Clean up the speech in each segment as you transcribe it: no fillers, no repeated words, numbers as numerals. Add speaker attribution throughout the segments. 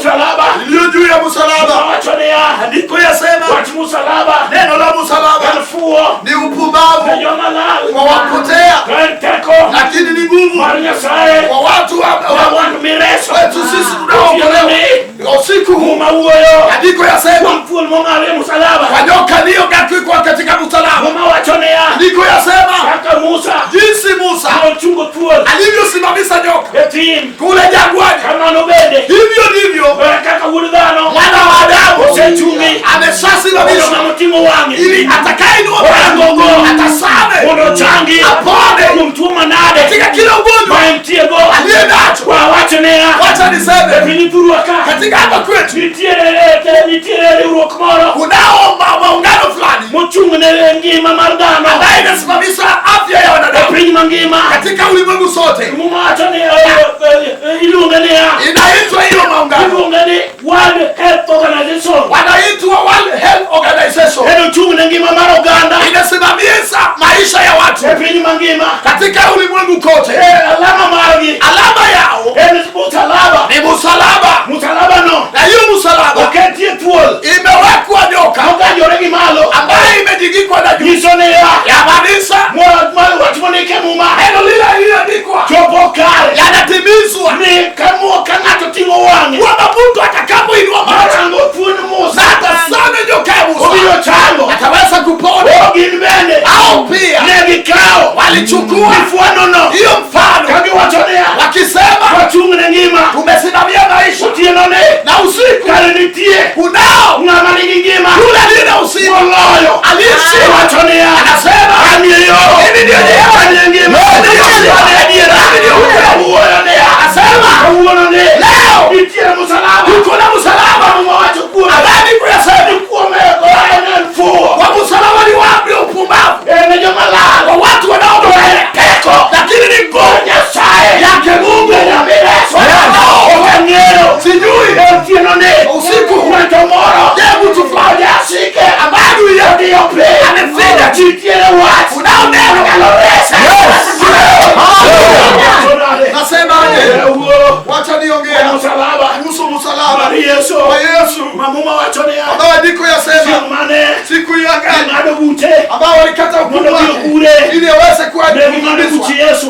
Speaker 1: musalaba.
Speaker 2: Iliyo juu ya musalaba.
Speaker 1: Wachonea.
Speaker 2: Andiko yasema.
Speaker 1: Watu musalaba.
Speaker 2: Neno la musalaba.
Speaker 1: Elfuo.
Speaker 2: Ni upumbavu. Kwa wapotea.
Speaker 1: Teko.
Speaker 2: Lakini ni nguvu. Kwa watu wetu sisi tunaokolewa. Usiku huu. Andiko yasema. Kwa nyoka aliyong'atwa katika musalaba. Andiko yasema. Jinsi Musa alivyosimamisha nyoka kule jangwani. Hivyo ndivyo Mwana wa Adamu ameshasimamishwa ili atakayeinua mgongo atasame apone katika kila ugonjwa aliye nacho. Wacha niseme katika hapa kwetu kunao maungano fulani ambaye inasimamisha afya ya wanadamu katika ulimwengu sote. Inaitwa hiyo maungano, wanaitwa World Health Organization. Inasimamisha maisha ya watu katika ulimwengu kote. Alama yao ni musalaba. Na hiyo musalaba imewekwa nyoka ambaye imejigikwa na juu ya manisa. Hilo lile iliandikwa yanatimizwa kwamba mtu atakapoinua macho na atasame nyoka ya Musa ataweza kupona. Au pia walichukua hiyo mfano wakisema tumesimamia maisha na usiku kunao yule aliye na usiku aliyeshiba anasema hivi ndio tuko na musalaba. Abadi kuyasema kwa musalaba ni wapi upumbavu kwa watu wanaodoa Teko, lakini ni ngoja yake Mungu sijui usiku mtu fulani ashike abadi amefinya unao neno nasemaje? Wacha niongee kuhusu musalaba wa Yesu ambao andiko yasema siku ya gani ambao walikata hukumu ili aweze kuwa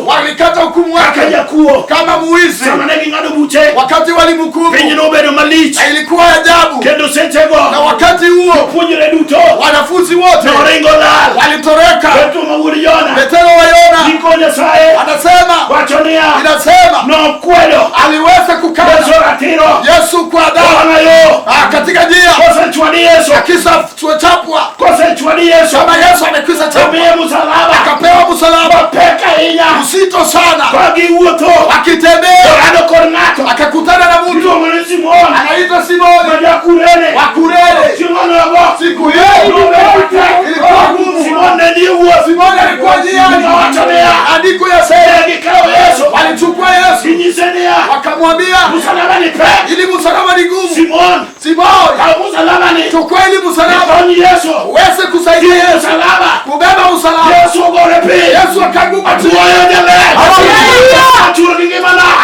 Speaker 2: walikata hukumu wake kama muizi wakati walimhukumu. Ilikuwa ajabu, na wakati huo wanafunzi wote walitoreka. Petero wa Yona anasema inasema aliweza kukaa Yesu kwa damu katika njia akisa chapwa kama Yesu amekwisha chapwa akapewa musalaba mzito sana akitembea akakutana na mtu anaitwa Simoni wa Kurene. Siku hiyo ilikuwa ngumu. Simoni alikuwa njiani. Andiko yasema walichukua Yesu wakamwambia ili musalaba ni ngumu. Simoni chukua ili musalaba uweze kusaidia Yesu kubeba musalaba. Yesu akaanguka chini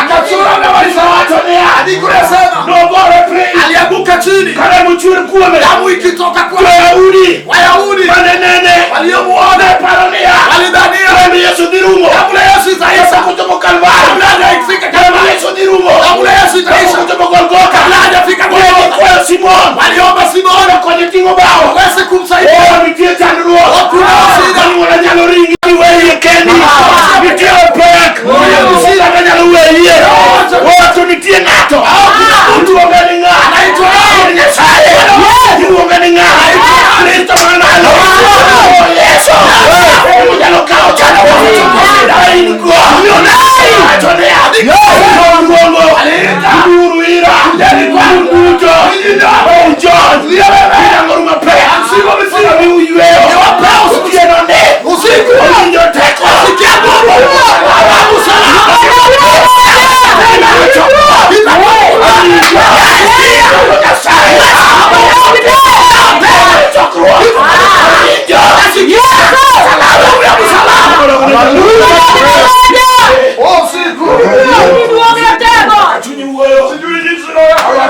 Speaker 2: akachora na walisawatonia. Andiko yasema alianguka chini damu ikitoka kwa Wayahudi waliomuona walidhania damu ya Yesu itaisha kutoka Kalvari, kabla hajafika kwa Simoni. Waliomba Simoni waweze kumsaidia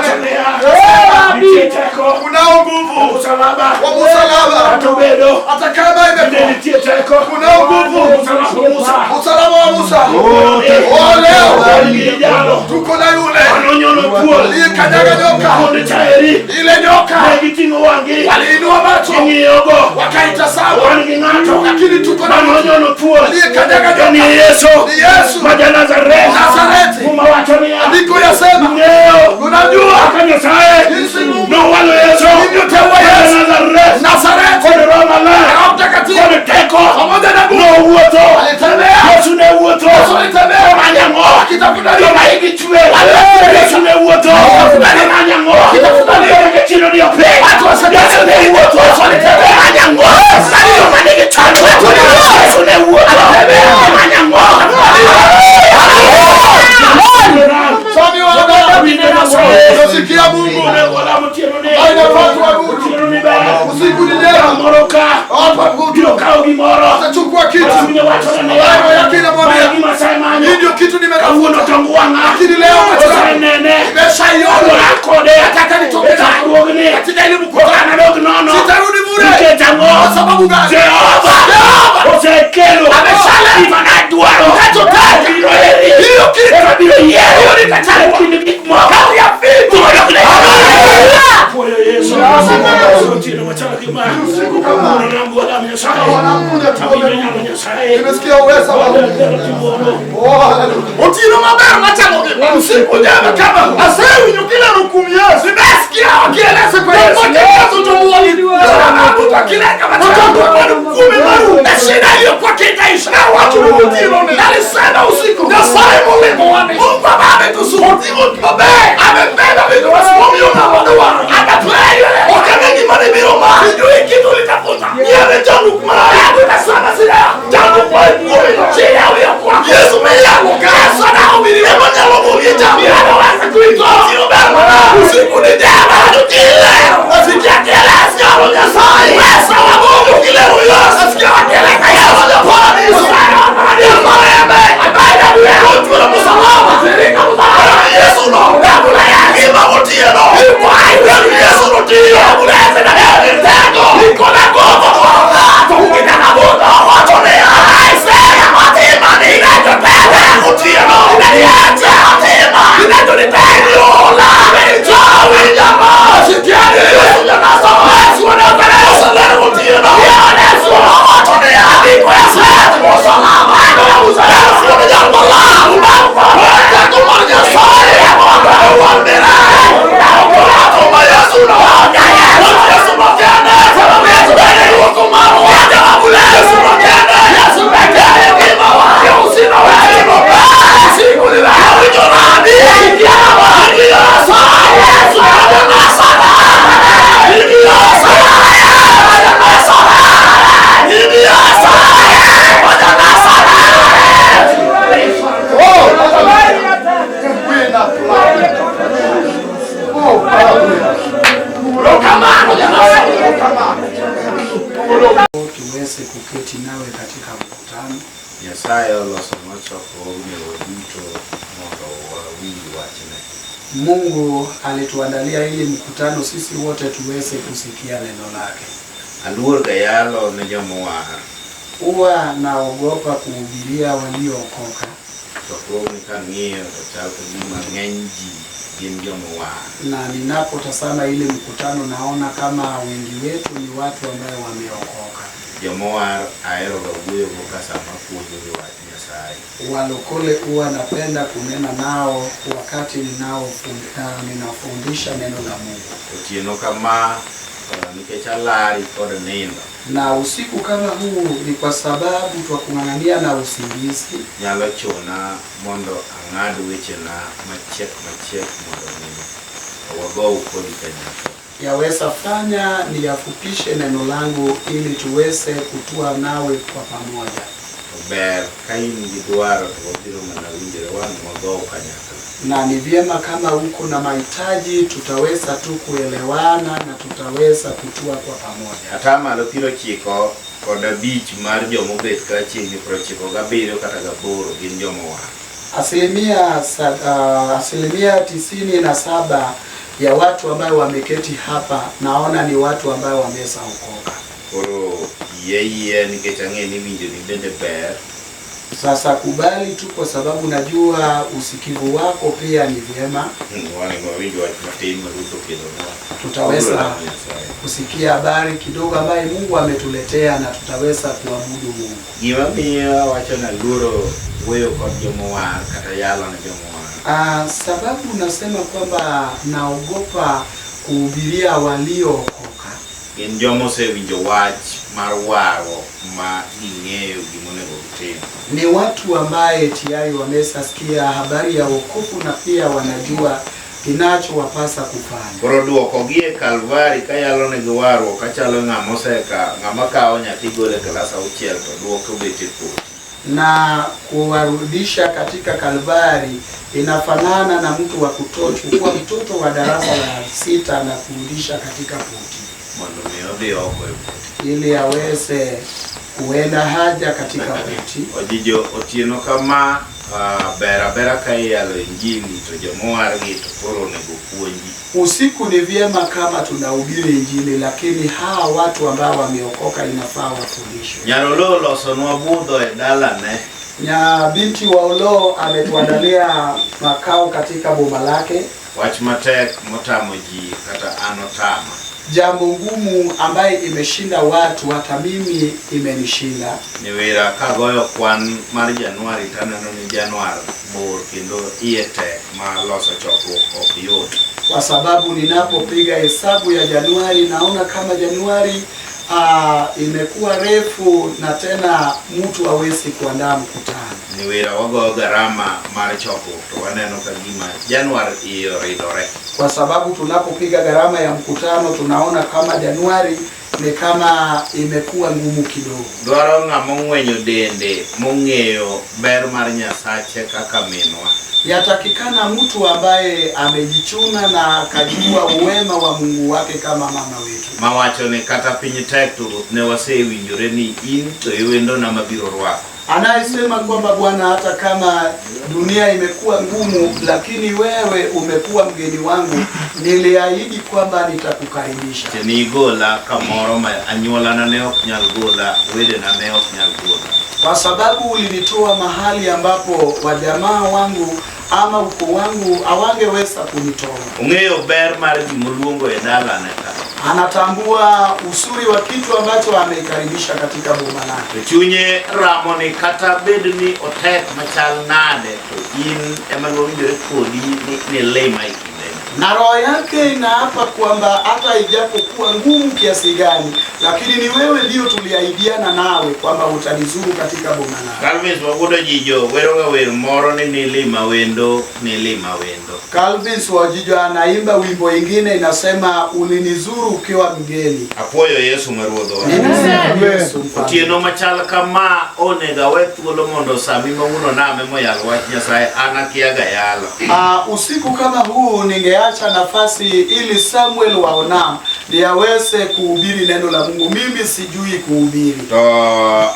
Speaker 1: Hallelujah.
Speaker 2: musalaba
Speaker 1: Atobedo
Speaker 2: atakama
Speaker 1: imekuwa
Speaker 2: Teko
Speaker 1: kuna nguvu
Speaker 2: musalaba wa Musa leo tuko na yule aliyekanyaga nyoka ile nyoka waliinua macho wakaitazama lakini tuko na aliyekanyaga nyoka ni Yesu Nazareti andiko yasema unajua no wale Yesu Nazareti Nazareti Teko pamoja na Owuor Yesu ne Owuor manyango akitafuta ndio maiki chwe Yesu ne Owuor manyango akitafuta ndio kichino ndio pe watu wasema Yesu ne Owuor manyango ndio maiki chwe Yesu ne Owuor manyango Somi wa Nasikia Mungu aina watu wa Mungu usiku ni leo moroka hapa kujua kao gimoro atachukua kitu ayo yakina mwambia ndio kitu nimekavuta lakini leo nimeshaiona kode ataka nitokeza katika ile mkutano sitarudi bure kwa sababu gani Jehova usekelo ameshala imanadwa utachotaka hiyo kitu bila yeye hiyo nikataka kinibik mwaka ya vitu kwa Yesu tino machana kima mwanangu wa damu ya Sahi nimesikia uweza wa utino mabara machana kima usiku jana kama asewi nyukila rukumia nimesikia wakieleza kwa Yesu kwa sababu tukileka machana kwa rukumi maru na shida hiyo kwa kitaisha na watu utino nalisema usiku na Sahi mulimo wame Mungu ametusuhutimu tumabe amembeba vitu wasimumio na wadua anaplay wakamengi manibiroma hijui kitu litafuta yeme jangu kumara yangu itasana sila jangu kwa mkumi chile uyo kwa Yesu meyangu kasa na umiri emonya lomu uyejamu yanaweza kuito sino bermana usiku ni jema tutile nasikia kele askaro nyasai wesa wa Mungu kile uyo nasikia wakele kayawa japona nisu Adia mareme abaida duwe utula musalaba zirika musalaba Yesu no kabula ya ima utie no kwa Yesu no tiyo uleze na Teko iko na gogo tukita na buto watonea aisea matima ninachopenda utie no inaniacha matima ninachonipenda yola mechawi jama sikiani Yesu janasa Yesu wanapele usalene utie no Yesu watonea iko ya Seth Musalaba Yesu wanajamba la umauka Teko marja sae wandera Naokola Yesu na Yesu makene Yesu bene ukomaru Yesu makene Yesu mekene kima Yesu na wewe siku ni wewe jorani Yama Yesu Yesu anasana Yesu
Speaker 3: tuweze kuketi nawe katika mkutano.
Speaker 4: Nyasaye olosomacho kuombe wito mondo wawili wachne.
Speaker 3: Mungu alituandalia ili mkutano sisi wote tuweze kusikia neno lake.
Speaker 4: Aluor gayalo ne jomowar.
Speaker 3: Huwa naogopa kuhubiria waliookoka.
Speaker 4: Tokoni kang'iyo to chal kagima ng'eny ji gin jomowar.
Speaker 3: Na ninapotazama ile mkutano naona kama wengi wetu ni watu ambao wameokoka.
Speaker 4: Jomowar ahero wuoyo go kasama puonjo wach Nyasaye.
Speaker 3: Walokole huwa napenda kunena nao wakati ninafundisha neno la Mungu.
Speaker 4: Otieno kama nikech alari kod nindo.
Speaker 3: Na usiku kama huu ni kwa sababu twakung'ang'ania na usingizi.
Speaker 4: Nyalo chuna mondo ang'ad wechena machiek mondo wago kodi kanyakla.
Speaker 3: Yaweza fanya ni yafupishe neno langu ili tuweze kutua nawe kwa pamoja.
Speaker 4: Ber kain gi dwaro wabiro mana winjore wan wago kanyakla.
Speaker 3: Na ni vyema kama uko na mahitaji tutaweza tu kuelewana na tutaweza kutua kwa pamoja.
Speaker 4: Atamalo 90 kod abich mar jomobet kachiegni 97 kata 8 gin jomowar.
Speaker 3: Asilimia 97 ya watu ambao wameketi hapa, naona ni watu ambao wamesaokoka.
Speaker 4: Koro yeye nikechange ni winjo ni bende ber.
Speaker 3: Sasa kubali tu, kwa sababu najua usikivu wako pia ni vyema. Tutaweza kusikia habari kidogo ambaye Mungu ametuletea na tutaweza kuabudu Mungu. Sababu nasema kwamba naogopa kuhubiria waliookoka. Ni watu ambaye tayari wameshasikia habari ya wokovu na pia wanajua kinachowapasa kufanya.
Speaker 4: Koroduokogie Kalvari kayalo ne gwaro kachalo ng'amoseka ng'amakao nyatigole klasa uchiel to duoko beti po.
Speaker 3: Na kuwarudisha katika Kalvari inafanana na mtu wa kuchukua mtoto wa darasa la 6 na kurudisha katika poti. Ili aweze kuenda haja katika poti.
Speaker 4: Ojijo otieno kama bera kayalo injili to jomoargi to koro nego puonji.
Speaker 3: Usiku ni vyema kama tunahubiri injili, lakini hawa watu ambao wameokoka inafaa wafundishwe.
Speaker 4: Nyarolo losonwa budho e dalane.
Speaker 3: Binti wa Owuor ametuandalia makao katika boma lake.
Speaker 4: Wach matek motamo ji kata anotama.
Speaker 3: Jambo ngumu ambaye imeshinda watu, hata mimi imenishinda.
Speaker 4: Niwira kagoyo kwan mar Januari taneno ni Januari bor kendo iete ma loso chokruok ok yot.
Speaker 3: Kwa sababu ninapopiga hesabu ya Januari naona kama Januari imekuwa refu na tena mtu hawezi kuandaa mkutano.
Speaker 4: Niwira wago gharama mar chokruok to waneno kagima Januari iyoridore.
Speaker 3: Kwa sababu tunapopiga gharama ya mkutano tunaona kama Januari ni kama imekuwa ngumu kidogo.
Speaker 4: Dwaro ng'ama ng'wenyo dende mong'eyo ber mar Nyasache kaka minwa.
Speaker 3: Yatakikana mtu ambaye amejichuna na akajua uwema wa Mungu wake kama mama wetu.
Speaker 4: Mawacho ni kata piny tek to ruoth ne wasewinjore ni in to iwendo na mabiro rwako.
Speaker 3: Anayesema kwamba Bwana, hata kama dunia imekuwa ngumu, lakini wewe umekuwa mgeni wangu, niliahidi kwamba nitakukaribisha.
Speaker 4: Tenigola kamoro ma anyuola na ne ok nyal gola, wede na ne ok nyal gola.
Speaker 3: Kwa sababu ulinitoa mahali ambapo wajamaa wangu ama uko wangu hawangeweza kunitoa.
Speaker 4: Ung'eyo ber mar gimoluongo e dalane ka.
Speaker 3: Anatambua usuri wa kitu ambacho ameikaribisha katika boma lake.
Speaker 4: Chunye ramo ni kata bedni otek machal nade to in ema nowinjore kodi ni lema ikinde.
Speaker 3: Na roho yake inaapa kwamba hata ijapokuwa ngumu kiasi gani, lakini ni wewe ndio tuliahidiana nawe kwamba utanizuru katika boma lako.
Speaker 4: Calvin wagodo jijo weroga wer moro ni nilima wendo.
Speaker 3: Calvin Wajijo anaimba wimbo ingine inasema ulinizuru ukiwa mgeni.
Speaker 4: Apoyo Yesu maruodho.
Speaker 3: Yesu.
Speaker 4: Otieno machal kama onega we thuolo mondo sami mauno name moyalo wach Nyasaye anakiaga yalo.
Speaker 3: Usiku kama huu ningeacha nafasi ili Samuel waonam liaweze kuhubiri neno la Mungu. Mimi sijui kuhubiri.
Speaker 4: To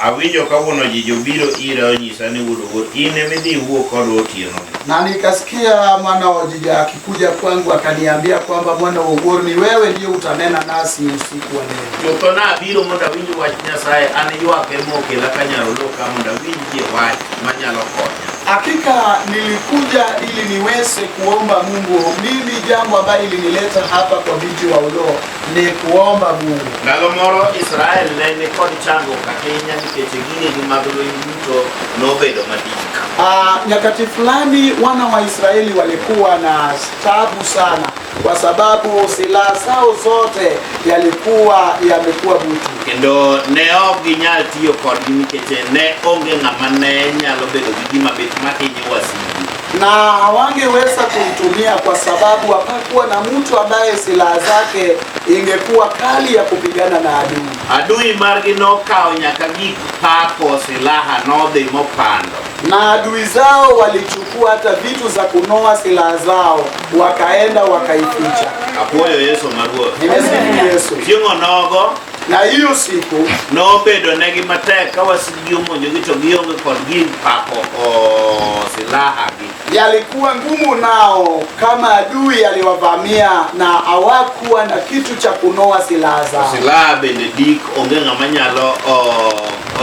Speaker 4: awinjo kawuono jijo biro ira onyisa ni wudo ine midhi wuo kod Otieno.
Speaker 3: Na nikasikia mwana wa Jija akikuja kwangu akaniambia kwamba mwana wa Owuor ni wewe ndio utanena nasi usiku wa leo.
Speaker 4: Tokona biro mondo winjo wach Nyasaye an ywake mokela kanyarolo ka mondo winjie wach manyalo konya.
Speaker 3: Hakika nilikuja ili niweze kuomba Mungu. Mimi jambo ambalo lilinileta hapa kwa binti wa Owuor ni kuomba Mungu.
Speaker 4: Ndalo moro Israel ne kod chango kahinya nikech gige mag lweny duto nobedo madika.
Speaker 3: Nyakati fulani wana wa Israeli walikuwa na taabu sana kwa sababu silaha zao zote yalikuwa yamekuwa butu.
Speaker 4: Kendo ne ok ginyal tiyo kodgi nikech ne onge ng'ama ne nyalo bedo gi gima bet mahinyo wasiki.
Speaker 3: Na hawangeweza kuitumia kwa sababu hapakuwa na mtu ambaye silaha zake ingekuwa kali ya kupigana na adui.
Speaker 4: Adui margi nokao nyaka gik pako silaha nodhi mopando.
Speaker 3: Na adui zao walichukua hata vitu za kunoa silaha zao wakaenda wakaificha.
Speaker 4: Apoyo Yesu maruo.
Speaker 3: Nimesifu Yesu.
Speaker 4: Chieng'o nogo
Speaker 3: na hiyo siku
Speaker 4: nobedo negi matek ka wasiki omonjogi to gionge kod gik pako silaha gi.
Speaker 3: yalikuwa ngumu nao kama adui aliwavamia na hawakuwa na kitu cha kunoa silaha zao.
Speaker 4: Silaha bende dik onge ng'ama nyalo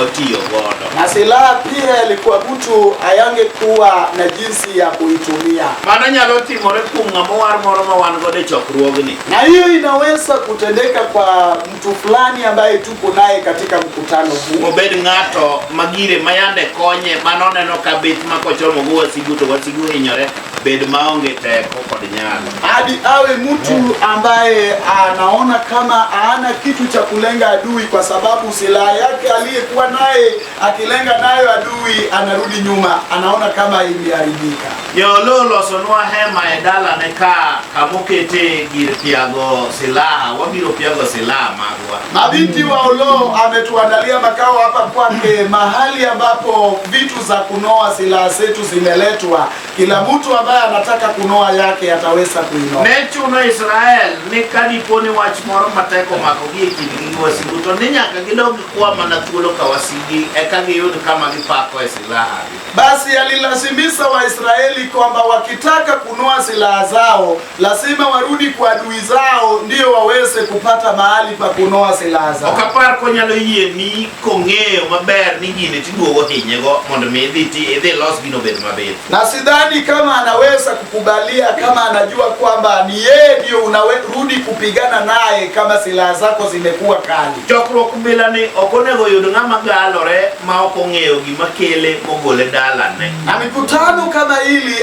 Speaker 4: otiyo godo.
Speaker 3: Na silaha pia yalikuwa mtu ayangekuwa na jinsi ya kuitumia.
Speaker 4: Mano nyalo timore kuom ng'ama war moro ma wan godo e chokruogni.
Speaker 3: Na hiyo inaweza kutendeka kwa mtu fulani ambaye tuko naye katika mkutano huu.
Speaker 4: Obed ng'ato magire mayande konye manoneno kabit makochomo go wasigu to wasigu hinyore bed maonge teko kod nyalo.
Speaker 3: Hadi awe mtu ambaye anaona kama hana kitu cha kulenga adui kwa sababu silaha yake aliyekuwa naye akilenga nayo adui anarudi nyuma, anaona kama imeharibika.
Speaker 4: Yolo losonwa hema e dala ne ka kamokete gir piago silaha, wabiro piago silaha magwa.
Speaker 3: Mabinti wa Olo ametuandalia makao hapa kwake, mahali ambapo vitu za kunoa silaha zetu zimeletwa. Kila mtu ambaye anataka kunoa yake ataweza kuinoa.
Speaker 4: Nechuno Israel ni kaniponi wach moro mateko makogi kindgi wasigu to ni nyaka gidog kwa mana thuolo ka wasigi eka giyud kama gipako e silaha.
Speaker 3: Basi alilazimisha Waisraeli kwamba wakitaka kunoa silaha zao lazima warudi kwa adui zao ndio waweze kupata mahali pa kunoa silaha zao.
Speaker 4: Okapar ko nyalo yie ni kong'eyo maber ni gine tiduogo hinyego mondo mi idhi los gino bed maber.
Speaker 3: Na sidhani kama anaweza kukubalia kama anajua kwamba ni yeye ndio unarudi kupigana naye kama silaha zako zimekuwa kali.
Speaker 4: Chokruok bila ni okonego yud ng'ama galore ma okong'eyo gima kele mogole dalane.
Speaker 3: Na mikutano kama hili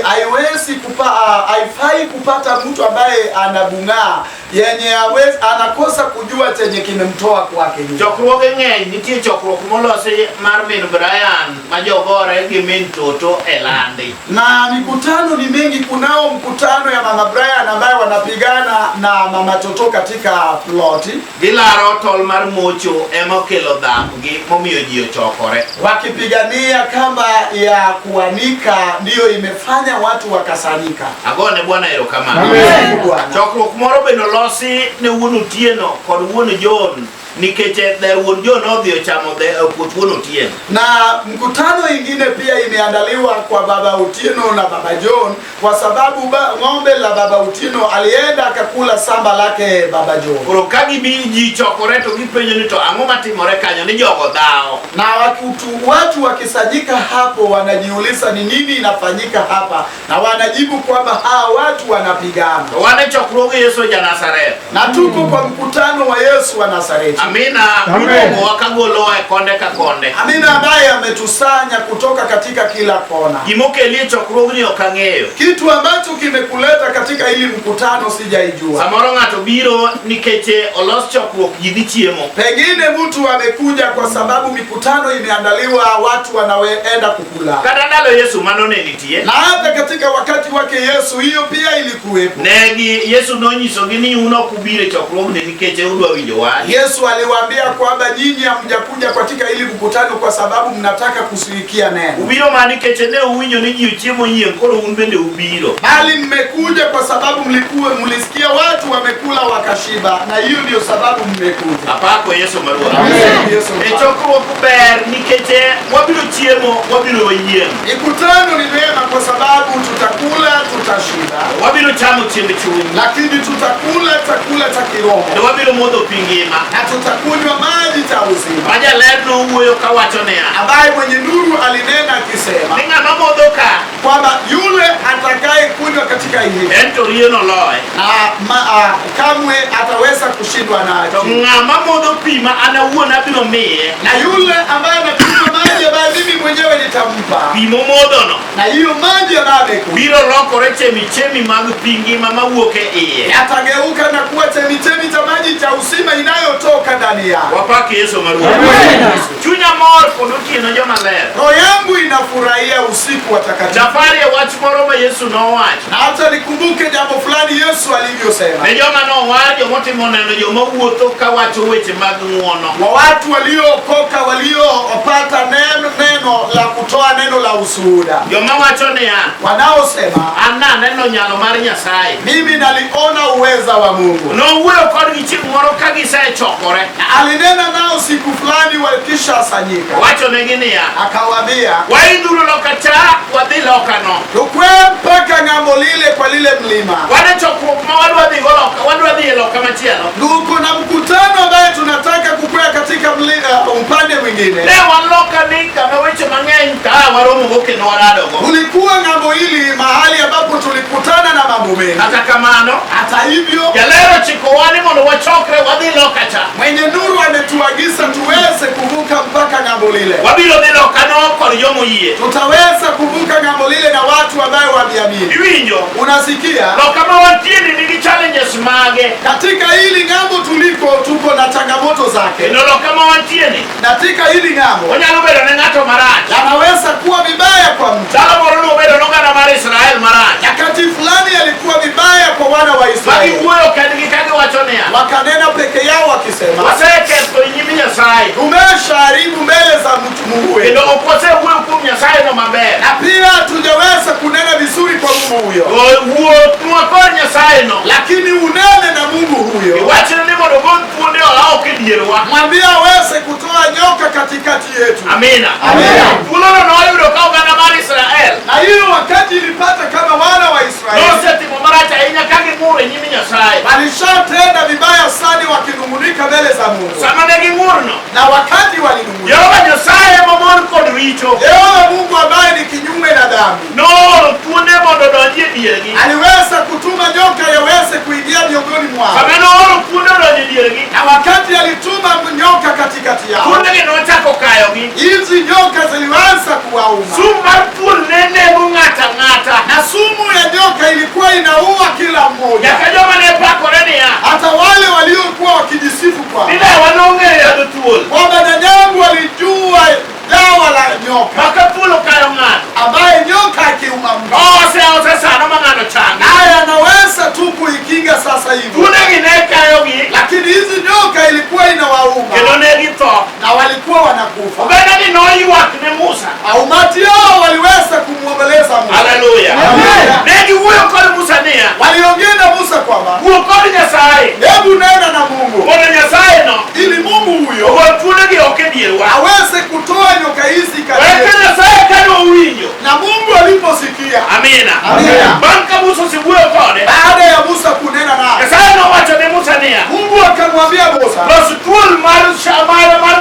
Speaker 3: haifai kupata mtu ambaye anabung'aa yenye anakosa kujua chenye kimemtoa kwake.
Speaker 4: Chokruoge ng'eny, nitie chokruok molosi mar min Brian ma jogore gi min Toto e landi.
Speaker 3: Na mikutano ni mengi. Kunao mkutano ya mama Brian ambaye wanapigana na mama Toto katika ploti.
Speaker 4: Gilaro tol mar mocho ema kelo dhapgi momiyo ji ochokore.
Speaker 3: Wakipigania kamba ya kuanika ndiyo imefanya watu wakasanyika.
Speaker 4: Agone Bwana erokamano.
Speaker 3: Amen.
Speaker 4: Chokruok moro bende olosi ne wuon Otieno kod wuon John nikeche der wuon John odhi ochamo puoth wuon Otieno.
Speaker 3: Na mkutano ingine pia imeandaliwa kwa baba Otieno na baba John kwa sababu ng'ombe la baba Otieno alienda akakula samba lake baba John.
Speaker 4: Koro kagi ji chokore to gipenjo ni to ang'o matimore kanyo ni jogo dhao.
Speaker 3: Na watu wakisanyika hapo wanajiuliza ni nini inafanyika hapa, na wanajibu kwamba watu wanapigana.
Speaker 4: Wane chokruoge Yesu ja Nazareth.
Speaker 3: Na tuko kwa mkutano wa Yesu wa Nazareti.
Speaker 4: Amina. Mungu wakagolo wa konde ka konde.
Speaker 3: Amina, ambaye ametusanya kutoka katika kila kona.
Speaker 4: Gimokelie chokruoge ni okang'eyo.
Speaker 3: Kitu ambacho kimekuleta katika hili mkutano sijaijua.
Speaker 4: Samoro ng'ato biro nikeche olos chokruok ji dhi chiemo.
Speaker 3: Pengine mtu amekuja kwa sababu mikutano imeandaliwa watu wanaenda kukula.
Speaker 4: Kata ndalo Yesu mano ne nitie.
Speaker 3: Na hata katika wakati wake Yesu hiyo pia ilikuwepo.
Speaker 4: Yesu nonyisogi ni uno kubire chokruogne nikeche udwa winjo wach.
Speaker 3: Yesu aliwaambia kwamba nyinyi hamjakuja katika hili mkutano kwa sababu mnataka kusikia neno.
Speaker 4: Ubiro mani keche ne uwinjo ni ji chiemo yien koro un bende ubiro.
Speaker 3: Bali mmekuja kwa sababu mlisikia watu wamekula wakashiba, na hiyo ndio sababu mmekuja.
Speaker 4: Apako Yesu maruwa.
Speaker 3: Amen.
Speaker 4: Chokruok ber nikeche wabiro chiemo wabiro yien.
Speaker 3: Mkutano ni mema kwa sababu tutakula tutashiba.
Speaker 4: Wabiro chamo chiemb chuny.
Speaker 3: Lakini tutakula chakula cha kiroho.
Speaker 4: To wabiro modho pi ngima.
Speaker 3: Na tutakunywa maji cha uzima.
Speaker 4: Maja lerno wuoyo kawacho niya.
Speaker 3: Ambaye mwenye nuru alinena akisema.
Speaker 4: Ni ng'ama modho ka.
Speaker 3: Kwamba yule atakaye kunywa katika hili.
Speaker 4: Ento rieno loe.
Speaker 3: Na kamwe ataweza kushindwa nacho.
Speaker 4: To ng'ama modho pi ma ana wuon abiro miye.
Speaker 3: Na yule ambaye anakunywa maji ambaye mimi mwenyewe nitampa.
Speaker 4: Pi momodhono.
Speaker 3: Na hiyo maji ambaye
Speaker 4: biro lokore chemichemi mag pi ngima mawuok e iye.
Speaker 3: Atageuka na kuwa chemichemi cha maji cha uzima inayotoka ndani yake.
Speaker 4: Wapaki Yesu maruwa. Chunya mor kod otieno joma ler.
Speaker 3: Roho yangu inafurahia usiku wa takatifu.
Speaker 4: Safari ya wach moro ma Yesu nowacho.
Speaker 3: Na hata nikumbuke jambo fulani Yesu alivyosema.
Speaker 4: Ne joma nowar jomotimo neno joma wuotho kawacho weche mag ng'uono.
Speaker 3: Wa watu waliookoka waliopata neno la kutoa neno la ushuhuda.
Speaker 4: Joma wacho niya.
Speaker 3: Wanaosema
Speaker 4: neno nyalo mar Nyasaye.
Speaker 3: Mimi naliona uweza wa Mungu.
Speaker 4: Nowuoyo kodgi chieng' moro kagisa chokore.
Speaker 3: Alinena nao siku fulani wakishasanyika.
Speaker 4: Wacho neginia.
Speaker 3: Akawaambia,
Speaker 4: waidhuru lokacha wadhi lokano.
Speaker 3: Tukwe mpaka ng'ambo lile kwa lile mlima.
Speaker 4: Wane chokruok ma wadwa dhi loka machielo.
Speaker 3: Nuko na mkutano ambaye tunataka kukwea katika upande mwingine.
Speaker 4: Ne waloka ni kama weche mang'eny ka waromo goke no waradogo.
Speaker 3: Ulikuwa ng'ambo hili mahali ambapo tulikutana na mambo mengi.
Speaker 4: Hata kamano,
Speaker 3: hata hivyo,
Speaker 4: jalero chiko wani mondo wachokre wadhi lokacha.
Speaker 3: Mwenye nuru ametuagiza tuweze kuvuka mpaka ng'ambo lile.
Speaker 4: Wabiro dhi lokano kod jomo yie.
Speaker 3: Tutaweza kuvuka ng'ambo lile na watu ambao wameamini.
Speaker 4: Iwinjo?
Speaker 3: Unasikia?
Speaker 4: Lokama wantieni nigi challenges mage.
Speaker 3: Katika hili ng'ambo tuko na changamoto zake.
Speaker 4: Ndio lokama wantieni.
Speaker 3: Katika hili ng'ambo
Speaker 4: onyalo bedo ne ng'ato marach.
Speaker 3: Yanaweza kuwa vibaya kwa mtu.
Speaker 4: Dalo moro no bedo nogana mar Israel marach.
Speaker 3: Nyakati fulani yalikuwa vibaya kwa wana wa Israeli.
Speaker 4: Magiwuoyo kendgi kagi wacho niya.
Speaker 3: Wakanena peke yao wakisema,
Speaker 4: waseketho nyimi Nyasaye.
Speaker 3: Tumeshaharibu mbele za mtu Mungu wetu.
Speaker 4: Kendo ok wasewuoyo kuom Nyasaye no maber.
Speaker 3: Na pia hatujaweza kunena vizuri kwa Mungu huyo.
Speaker 4: Wuothnwa kod Nyasaye no.
Speaker 3: Lakini unene na Mungu huyo.
Speaker 4: Iwachne ni mondo ogol thuonde olaok e dierwa.
Speaker 3: Mwambie aweze kutoa nyoka katikati yetu.
Speaker 4: Amina.
Speaker 3: Amina.
Speaker 4: Thuolono noyudo ka oganda mar Israel.
Speaker 3: Na hiyo wakati ilipata kama wana wa Israeli.
Speaker 4: Nosetimo marach ahinya ka ging'ur e nyim Nyasaye.
Speaker 3: Walishatenda vibaya sana wakinung'unika mbele za Mungu.
Speaker 4: Sama ne ging'urno.
Speaker 3: Na wakati walinung'unika,
Speaker 4: Jehova Nyasaye mamon kod richo.
Speaker 3: Yehova Mungu ambaye ni kinyume na dhambi.
Speaker 4: Nooro thuonde mondo odonji e diergi.
Speaker 3: Aliweza kutuma nyoka yaweze kuingia miongoni mwao.
Speaker 4: Sama nooro thuonde odonji e diergi.
Speaker 3: Na wakati alituma nyoka katikati yao,
Speaker 4: thuondegi nochako kayogi.
Speaker 3: hizi nyoka zilianza kuwauma.
Speaker 4: Sumu mar thuol ne nego ng'ata ng'ata.
Speaker 3: Na sumu ya nyoka ilikuwa inaua kila mmoja.
Speaker 4: Nyaka joma ne pakore niya.
Speaker 3: Hata wale waliokuwa wakijisifu kwao.
Speaker 4: Nile wanong'eyo yadho thuol.
Speaker 3: Kwamba nyanyangu walijua dawa la nyoka.
Speaker 4: Maka thuol okayo ng'ato.
Speaker 3: Ambaye nyoka akiuma mtu,
Speaker 4: ose sano ma ng'ato changi.
Speaker 3: naye anaweza tu kuikinga sasa hivi.
Speaker 4: Thuondegi ne kayogi.
Speaker 3: Lakini hizi nyoka ilikuwa inawauma.
Speaker 4: Kendo ne githo.
Speaker 3: Na walikuwa wanakufa.
Speaker 4: Ogandagi noywak ne Musa.
Speaker 3: Umati hao waliweza kumwomboleza Musa.
Speaker 4: Haleluya.
Speaker 3: Amen.
Speaker 4: Ne giwuoyo kod Musa niya.
Speaker 3: Waliongea na Musa kwamba,
Speaker 4: wuo kod Nyasaye.
Speaker 3: hebu nena na Mungu
Speaker 4: Mondo Nyasaye no
Speaker 3: ili Mungu huyo
Speaker 4: ogol thuondegi oko e dierwa.
Speaker 3: aweze kutoa nyoka hizi kati
Speaker 4: Weke
Speaker 3: yetu.
Speaker 4: Nyasaye kane owinjo.
Speaker 3: Na Mungu aliposikia,
Speaker 4: Amina.
Speaker 3: Amina.
Speaker 4: Bang' ka Musa osewuoyo kode.
Speaker 3: baada ya Musa kunena naye,
Speaker 4: Nyasaye nowacho ne Musa niya.
Speaker 3: Mungu akamwambia Musa,
Speaker 4: Los thuol mar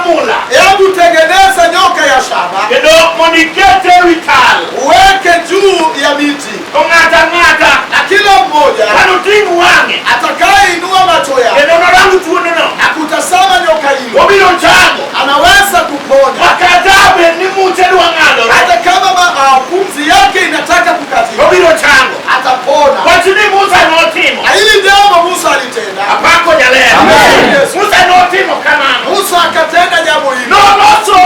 Speaker 4: mula.
Speaker 3: hebu tengeneza nyoka ya shaba,
Speaker 4: Kendo mondo ikete ewi tal.
Speaker 3: uweke juu ya miti,
Speaker 4: To ng'ata ng'ata
Speaker 3: na kila mmoja
Speaker 4: kanoting' wang'e.
Speaker 3: atakayeinua macho yake
Speaker 4: Kendo norang thuondno.
Speaker 3: na kutazama nyoka hilo
Speaker 4: Obiro chango.
Speaker 3: anaweza kuponya.
Speaker 4: Makata bed ni muche dwa ng'adore.
Speaker 3: Hata kama pumzi yake inataka kukatika,
Speaker 4: Obiro chango.
Speaker 3: atapona.
Speaker 4: Wach ni Musa notimo.
Speaker 3: Na hili jambo Musa alitenda.
Speaker 4: Apako jalero.
Speaker 3: Amen.
Speaker 4: Musa notimo kamano.
Speaker 3: Musa akatenda jambo hili.
Speaker 4: Noloso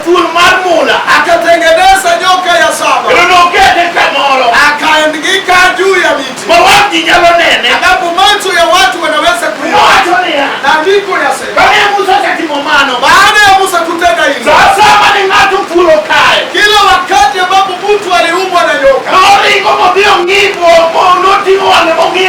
Speaker 4: thuol mar mula.
Speaker 3: Akatengeneza nyoka ya saba,
Speaker 4: Kendo nokete kamoro.
Speaker 3: akaandika juu ya miti,
Speaker 4: Ma wang' ji nyalo nene.
Speaker 3: ambapo macho ya watu wanaweza kuona.
Speaker 4: Nowacho niya.
Speaker 3: Na ndiko yasema,
Speaker 4: Kane Musa osetimo mano.
Speaker 3: baada ya Musa kutenda hilo,
Speaker 4: Sama ni ng'ato thuol okayo.
Speaker 3: kila wakati ambapo mtu aliumwa na nyoka,
Speaker 4: Noringo modhi ong'ipo noting'o wang'e mong'i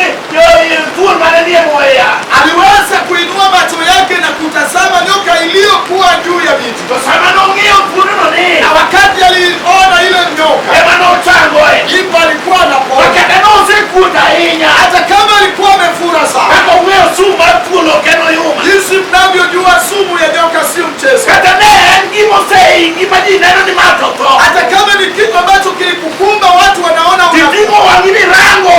Speaker 4: thuol mane nie moya.
Speaker 3: aliweza kuinua macho yake na kutazama nyoka iliyokuwa juu ya miti.
Speaker 4: To sama nong'iyo thuondno ni.
Speaker 3: Na wakati aliona ile nyoka,
Speaker 4: Ema nochangoe.
Speaker 3: ndipo alikuwa anapona.
Speaker 4: Kata nosekuot ahinya.
Speaker 3: Hata kama alikuwa amefura sana.
Speaker 4: Kaka ung'eyo sum mar thuol ok en oyuma.
Speaker 3: Jinsi mnavyojua sumu ya nyoka sio mchezo.
Speaker 4: Kata ne en gima osehingi ma ji neno ni ma to tho.
Speaker 3: Hata kama ni kitu ambacho kilikukumba watu wanaona
Speaker 4: Titing'o wang'i ni rango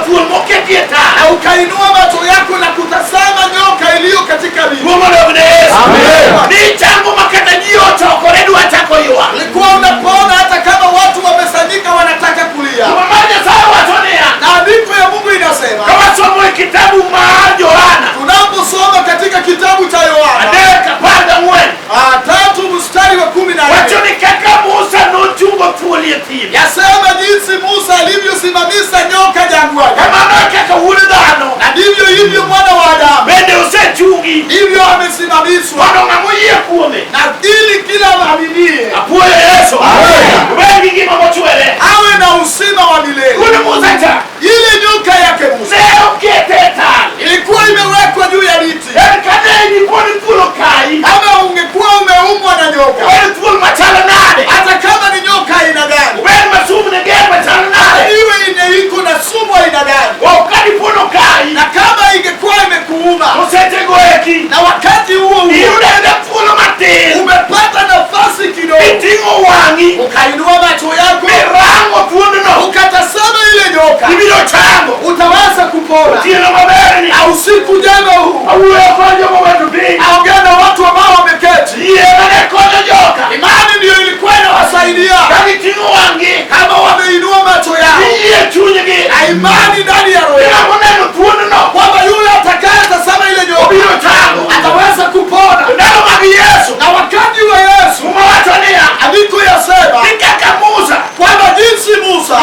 Speaker 4: thuol moketie taa.
Speaker 3: na ukainua macho yako na kutazama nyoka iliyo katika miti.
Speaker 4: Duong' odogne Yesu.
Speaker 3: Amen.
Speaker 4: Ni chango ma kata ji ochokore dwa chako ywak.
Speaker 3: Ulikuwa unapona hata kama watu wamesanyika wanataka kulia.
Speaker 4: Juma mar Nyasaye wacho niya.
Speaker 3: Na andiko ya Mungu inasema,
Speaker 4: Ka wasomo e kitabu mar Johana.
Speaker 3: tunaposoma katika kitabu cha Yohana
Speaker 4: 3:14.
Speaker 3: 3:14,
Speaker 4: Wacho ni kaka Musa nochungo thuol e thim.
Speaker 3: yasema jinsi Musa alivyosimamisha nyoka jangwani,
Speaker 4: Kamano e kaka wuod dhano
Speaker 3: na ndivyo hivyo mwana wa Adamu
Speaker 4: bende osechungi
Speaker 3: ndivyo amesimamishwa,
Speaker 4: mondo ng'ama oyie kuome.
Speaker 3: na ili kila aminiye
Speaker 4: Apuoyo Yesu.
Speaker 3: Amen.
Speaker 4: Obed gi gima mochwere.
Speaker 3: awe na uzima wa milele.
Speaker 4: Wuod Musa cha
Speaker 3: Ile nyoka yake Musa
Speaker 4: ne okete e tal.
Speaker 3: ilikuwa imewekwa juu ya miti, na wakati huo umepata nafasi kidogo, ukainua macho yako ukatazama ile nyoka, utaweza kupona. Na usiku jema huu aongea na watu ambao wameketi. Imani ndio ilikuwa inawasaidia kama wameinua macho yao na imani ndani ya roho yao kwamba yule atakayetazama ile nyoka ataweza kupona. Na wakati wa Yesu andiko yasema kwamba jinsi Musa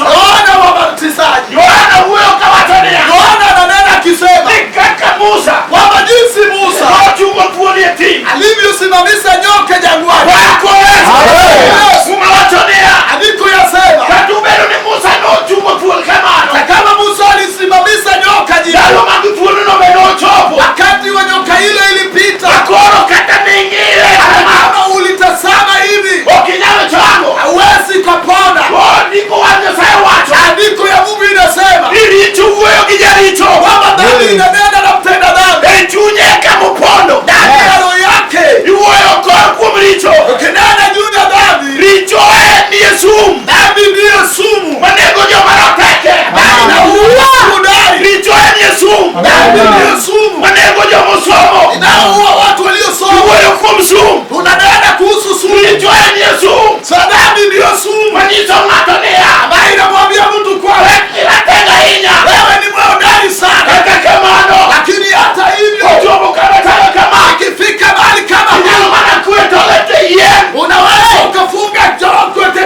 Speaker 3: Yohana wabatizaji Yohana ananena akisema kwamba jinsi Musa alivyosimamisha nyoka jangwani, andiko yasema kama Musa alisimamisha nyoka jangwani, wakati wa nyoka ile ilipita, kama ulitazama hivi hauwezi kupona. Andiko ya Mungu inasema kwamba dhambi inanena na mtenda dhambi ndani ya roho yake. Ukinena juu ya dhambi, dhambi ndiyo sumu, dhambi ndiyo sumu inaua watu waliosoma. Unanena kuhusu sumu, dhambi ndiyo sumu ambayo inamwambia mtu kwa wewe ni mweodari sana, lakini hata hivyo ikifika mahali kama unaweza ukafunga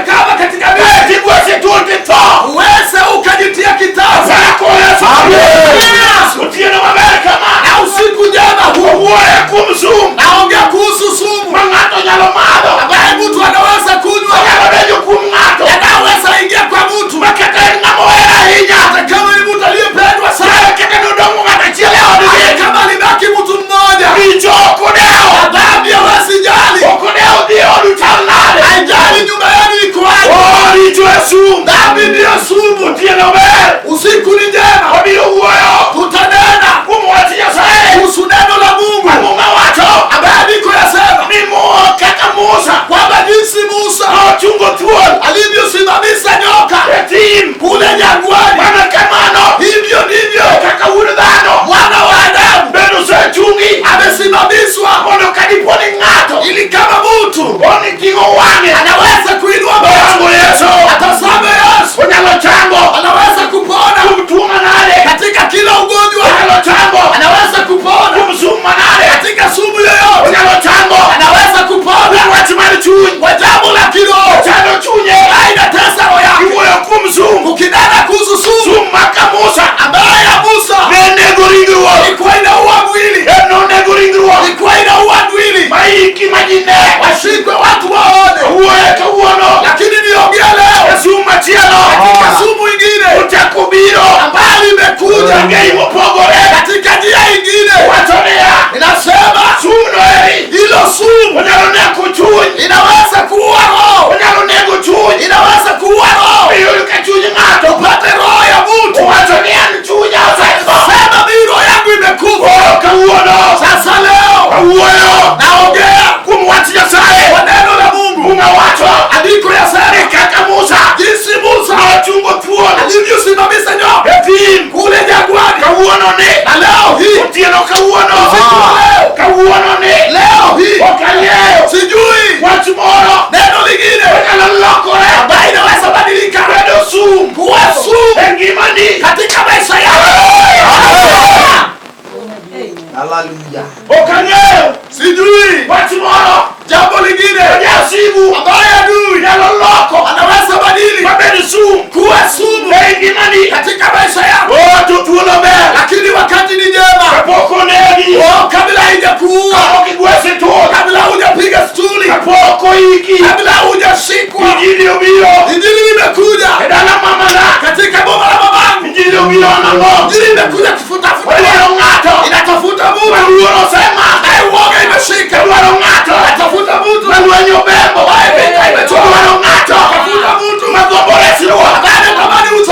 Speaker 3: kama katika uweze ukajitia kitabu na usiku jema naongea kuhusu sumu ambaye mtu anaweza kunywa, anaweza ingia kwa mtu hata kama ni mtu aliyependwa sana, kama libaki mtu mmoja dhambi hawezi jali, haijali nyumba yenu iko wapi, dhambi ndiyo sumu. Usiku ni njema tutanena kuhusu neno la Mungu ambaye andiko yasema kwamba jinsi Musa alivyosimamisha nyoka kule jangwani, hivyo ndivyo mwana wa Adamu amesimamishwa ili kama mtu anaweza kuinua macho atazame Yesu, anaweza kupona katika kila ugonjwa, anaweza kupona katika sumu yoyote, anaweza kupona kwa jambo la kiroho inatesa roho yako. Ukinena kuhusu sumu ambaye Musa ilikuwa inaua mwili, ilikuwa inaua mwili, washikwe watu waone, lakini niongea leo katika sumu ingine ambayo imekuja katika njia ingine. Inasema hilo sumu inaweza kuua roho, inaweza kuua roho, upate roho ya mtu sema mimi roho yangu imekufa. Sasa leo naongea kwa neno la Mungu. Andiko yasema jinsi Musa alivyosimamisha nyoka kule jangwani, na leo hii sijui neno lingine ambayo inaweza badilika kuwa sumu katika maisha yako. Sijui jambo lingine ambaye adui anaweza badili kuwa sumu katika maisha yako, lakini wakati ni njema kabla haijakuua, kabla hujapiga stuli, kabla hujashikwa, injili limekuja katika boma la mamangu, injili imekuja kufutafuta, inatafuta Mungu, uoga imeshika, atafuta mtu, vita imechukua, atafuta mtu, baada tamani mtu,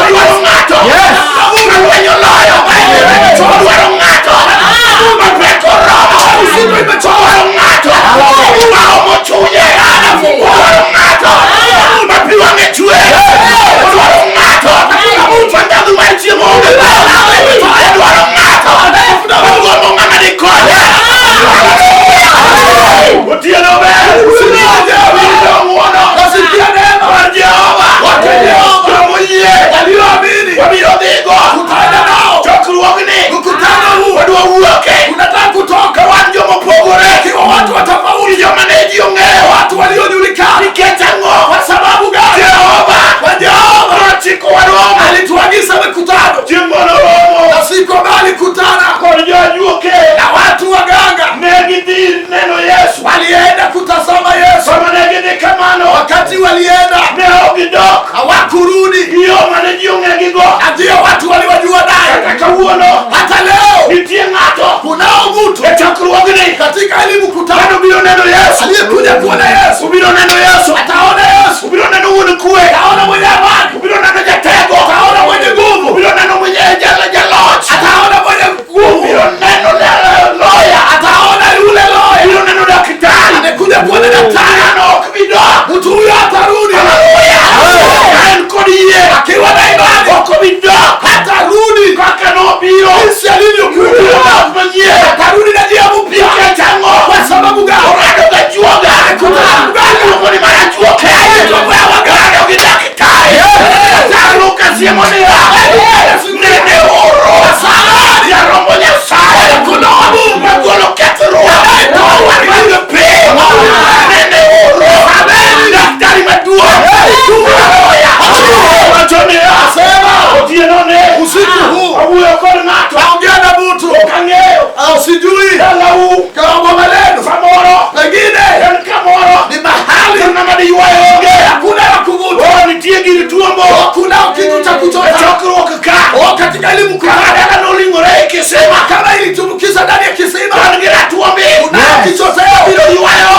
Speaker 2: Ongea na mtu.
Speaker 4: Ukangeo.
Speaker 2: Au sijui.
Speaker 4: Dalau.
Speaker 2: Kama maneno.
Speaker 4: Samoro.
Speaker 2: Pengine.
Speaker 4: Kamoro.
Speaker 2: Ni mahali.
Speaker 4: Kuna madi yuayo.
Speaker 2: Hakuna la kuvuta.
Speaker 4: Nitie gili tuombo.
Speaker 2: Kuna kitu cha kuchota.
Speaker 4: Chokro kaka.
Speaker 2: Katika ile mkutano.
Speaker 4: Kana nolingore kisema.
Speaker 2: Kama ilitumbukiza ndani ya kisima.
Speaker 4: Ngira tuombe.
Speaker 2: Kuna kichotea bila yuayo.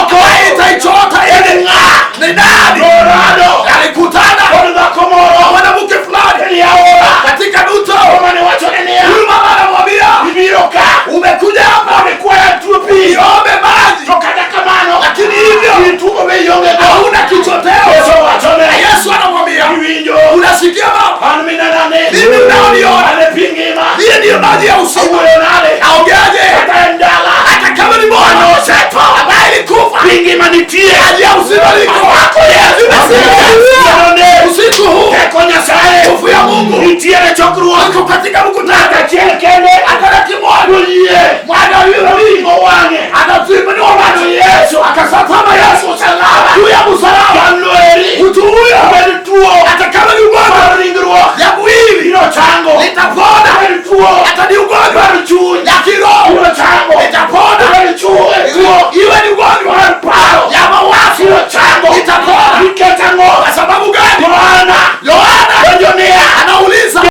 Speaker 2: Itaichota ile nga. Ni nani?
Speaker 4: Dorado.
Speaker 2: Alikutana.
Speaker 4: Kwa Komoro.
Speaker 2: Mwanamke fulani.
Speaker 4: Yaora.
Speaker 2: Katika duto.
Speaker 4: Mane wacho nenia.
Speaker 2: Yuma anamwambia.
Speaker 4: Bibiroka.
Speaker 2: Umekuja hapa.
Speaker 4: Umekuwa ya tupi.
Speaker 2: Iombe maji.
Speaker 4: Tokada kamano.
Speaker 2: Lakini hivyo.
Speaker 4: Tuko beyonge.
Speaker 2: Hauna kichoteo. Yesu anamwambia. Unasikia baba?
Speaker 4: Anmina nane.
Speaker 2: Mimi unaoniona.
Speaker 4: Anepingima.
Speaker 2: Hii ndiyo maji ya uzima. Aongeaje?
Speaker 4: Ataendala.
Speaker 2: Hata kama ni mwana wa Seth ambaye alikufa.
Speaker 4: Pingima nitie.
Speaker 2: Maji ya uzima liko kwako Yesu. Usiku huu.
Speaker 4: Teko nyasaye.
Speaker 2: Nguvu ya Mungu.
Speaker 4: Nitie na chokruo.
Speaker 2: Iko katika mkutano.
Speaker 4: Kende.
Speaker 2: Akana kimwano yeye. Mwana yule lingo wange. Anazima ni mwana Yesu. Akasatama Yesu salama. Juu ya msalaba.
Speaker 4: Kanweri.
Speaker 2: Mtu huyo.
Speaker 4: Tuo.
Speaker 2: Hata kama ni ugonjwa.
Speaker 4: Ringruo.
Speaker 2: Ya mwili.
Speaker 4: Ilo chango.
Speaker 2: Litapona.
Speaker 4: Tuo.
Speaker 2: Hata ni ugonjwa.
Speaker 4: Chuo.
Speaker 2: Ya kiroho.
Speaker 4: Ilo chango.
Speaker 2: Litapona.
Speaker 4: Chuo.